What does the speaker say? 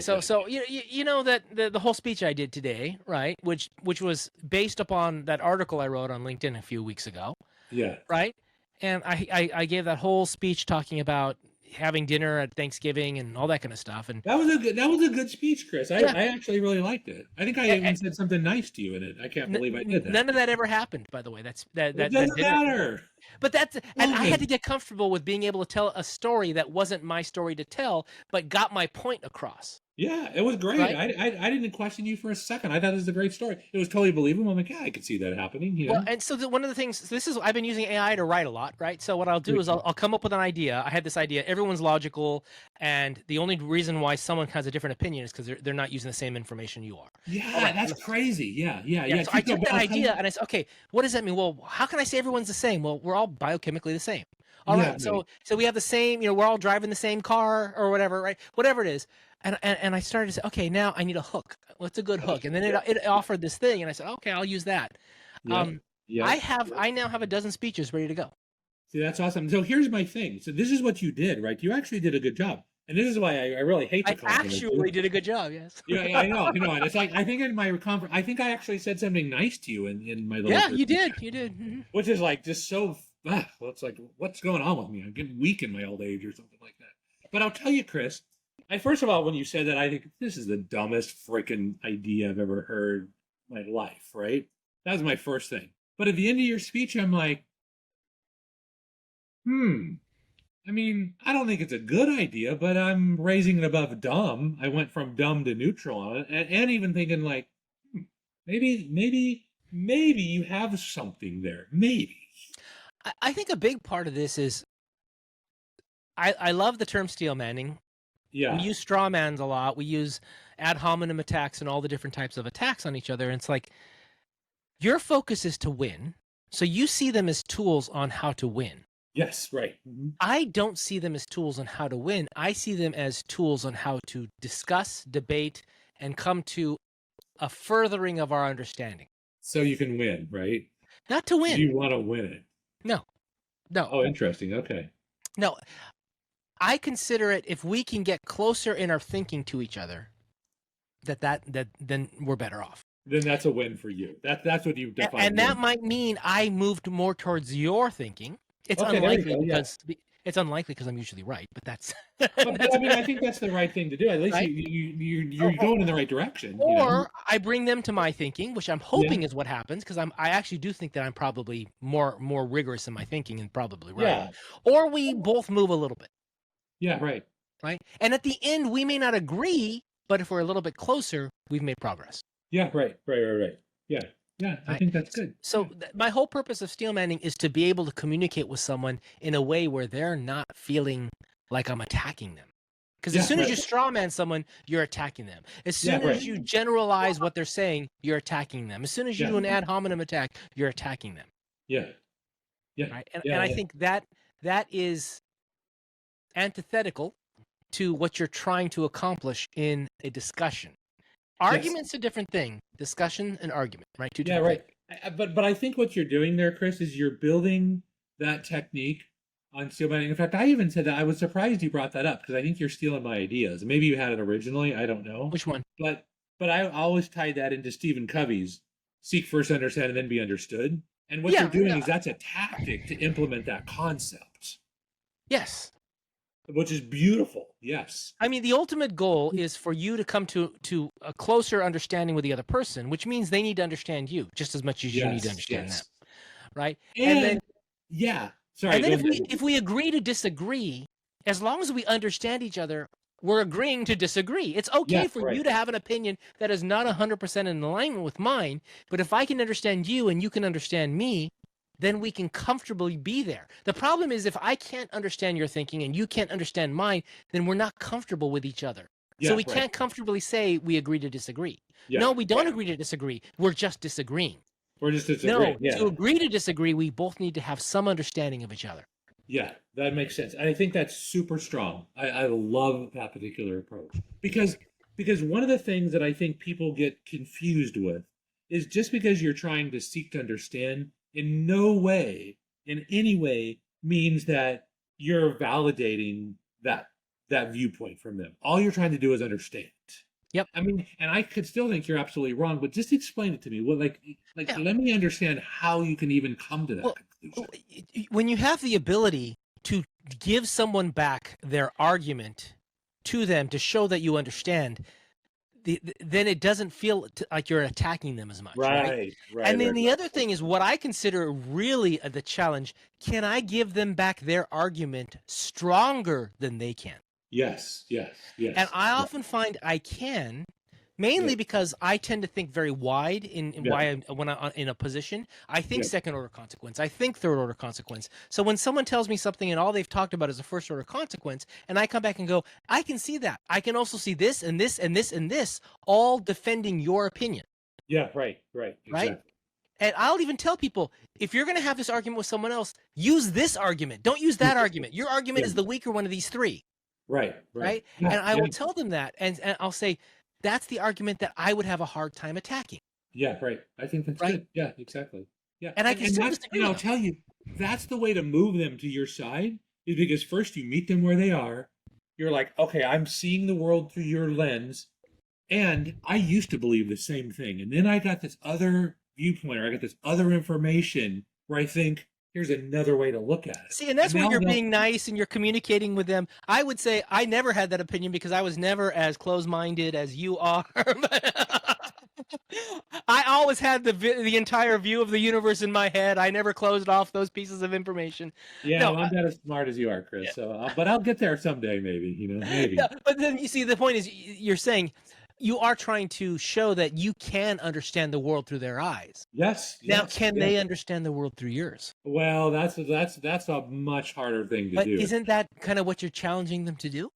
So you know that the whole speech I did today, right? Which was based upon that article I wrote on LinkedIn a few weeks ago, Yeah. right? And I gave that whole speech talking about having dinner at Thanksgiving and all that kind of stuff. And That was a good speech, Chris. yeah, I actually really liked it. I think I even said something nice to you in it. I can't believe I did that. none of that ever happened, by the way. It That doesn't dinner. matter. But and I had to Fine. get comfortable with being able to tell a story that wasn't my story to tell, but got my point across, Yeah, it was great. right? I didn't question you for a second. I thought it was a great story. It was totally believable. I'm like, yeah, I could see that happening. You Well, know. and so one of the things, so this is, I've been using AI to write a lot, right? So what I'll do is I'll come up with an idea. I had this idea. Everyone's logical, and the only reason why someone has a different opinion is because they're not using the same information you are. All Yeah, right. that's crazy. Yeah, yeah, Yeah. yeah. So I Keep going. took But that I'll tell idea you. and I said, okay, what does that mean? Well, how can I say everyone's the same? Well, we're all biochemically the same. All Yeah, right. right. So we have the same, we're all driving the same car or whatever, right? Whatever it is. And I started to say, okay, now I need a hook. What's a good hook? And then Yeah, it offered this thing, and I said, okay, I'll use that. yeah, yeah. I now have a dozen speeches ready to go. See, that's awesome. So here's my thing. So this is what you did, right? You actually did a good job. And this is why I really hate to I compliment actually you. did a good job. Yes. Yeah, yeah, I know, I know. And it's like I think in my conference, I think I actually said something nice to you in my little Yeah, group, you did. You did. Mhm. which is like just so. Well, it's like what's going on with me? I'm getting weak in my old age or something like that. But I'll tell you, Chris. I first of all, when you said that, I think this is the dumbest freaking idea I've ever heard in my life. Right? That was my first thing. But at the end of your speech, I'm like, hmm. I mean, I don't think it's a good idea, but I'm raising it above dumb. I went from dumb to neutral on it, and even thinking like, hmm, maybe you have something there. Maybe. I think a big part of this is I love the term steel manning. We Yeah. use straw mans a lot. We use ad hominem attacks and all the different types of attacks on each other. And it's like your focus is to win. So you see them as tools on how to win. Yes. Right. I don't see them as tools on how to win. I see them as tools on how to discuss, debate, and come to a furthering of our understanding. So you can win, right? Not to win. You want to win it. No, no, Oh, interesting. Okay. no. I consider it if we can get closer in our thinking to each other, that then we're better off. Then that's a win for you. That's what you define And that win. might mean I moved more towards your thinking. It's Okay, there you unlikely go. Yeah. because I'm usually right, but that's But that's I mean, I think that's the right thing to do. At least right. you're going in the right direction. You know. Or I bring them to my thinking, which I'm Yeah. hoping is what happens because I actually do think that I'm probably more rigorous in my thinking and probably right. Yeah. Or we both move a little bit, Yeah. Right. right? And at the end we may not agree, but if we're a little bit closer, we've made progress. Yeah, right, right, right, right. Yeah, yeah, I Right. think that's good. So Yeah, my whole purpose of steel manning is to be able to communicate with someone in a way where they're not feeling like I'm attacking them. Because as yeah, soon as you right. straw man someone, you're attacking them. As Yeah, soon right. as you generalize what they're saying, you're attacking them. As soon as you Yeah, do an ad hominem attack, you're attacking them. yeah, yeah, Right. yeah, And I yeah. think that is antithetical to what you're trying to accomplish in a discussion. Yes, Argument's a different thing. Discussion and argument, right? Two yeah, different things. right. But I think what you're doing there, Chris, is you're building that technique on steel bending. In fact, I even said that I was surprised you brought that up because I think you're stealing my ideas. Maybe you had it originally. I don't know. Which one? But I always tied that into Stephen Covey's seek first, understand, and then be understood. And what you're Yeah. doing is that's a tactic to implement that concept, Yes. which is beautiful. Yes. I mean, the ultimate goal is for you to come to a closer understanding with the other person, which means they need to understand you just as much as you need to Yes. understand them, Yes. right? And then And yeah. Sorry, go ahead. if we agree to disagree, as long as we understand each other, we're agreeing to disagree. It's okay Yeah, for right. you to have an opinion that is not 100% in alignment with mine, but if I can understand you and you can understand me, then we can comfortably be there. The problem is if I can't understand your thinking and you can't understand mine, then we're not comfortable with each other. So Yeah, we right. can't comfortably say we agree to disagree. Yeah. No, we don't agree to disagree. We're just disagreeing. We're just No, disagreeing. to Yeah. agree to disagree, we both need to have some understanding of each other. Yeah, that makes sense. And I think that's super strong. I love that particular approach because one of the things that I think people get confused with is just because you're trying to seek to understand in no way, in any way, means that you're validating that. that viewpoint from them. All you're trying to do is understand. Yep. I mean, and I could still think you're absolutely wrong, but just explain it to me. Well, Yeah. let me understand how you can even come to that Well, conclusion. when you have the ability to give someone back their argument to them to show that you understand, then it doesn't feel like you're attacking them as much, right? And then the other thing is what I consider really the challenge. Can I give them back their argument stronger than they can? Yes, yes, yes. And I often find I can, mainly Yeah. because I tend to think very wide in Yeah. why when I'm in a position. I think Yeah. second order consequence. I think third order consequence. So when someone tells me something and all they've talked about is a first order consequence, and I come back and go, I can see that. I can also see this and this and this and this, all defending your opinion. Yeah, right, exactly. And I'll even tell people, if you're going to have this argument with someone else, use this argument. Don't use that argument. Your argument Yeah. is the weaker one of these three. Right. Right? Yeah, And I yeah, will tell them that, and I'll say, that's the argument that I would have a hard time attacking. yeah, right. I think that's Right? good. Yeah, exactly. Yeah. And I can still that's, disagree and I'll with them. tell you, that's the way to move them to your side is because first you meet them where they are. You're like, okay, I'm seeing the world through your lens. And I used to believe the same thing. And then I got this other viewpoint, or I got this other information where I think, here's another way to look at it. See, and that's And where now you're they'll- being nice and you're communicating with them. I would say I never had that opinion because I was never as close-minded as you are. I always had the entire view of the universe in my head. I never closed off those pieces of information. Yeah, No, well, I'm not as smart as you are, Chris. Yeah. So, but I'll get there someday, maybe. Maybe. Yeah, but then you see, the point is, you're saying you are trying to show that you can understand the world through their eyes. Yes. Now, yes, can yes. they understand the world through yours? Well, that's a much harder thing to But do. isn't that kind of what you're challenging them to do?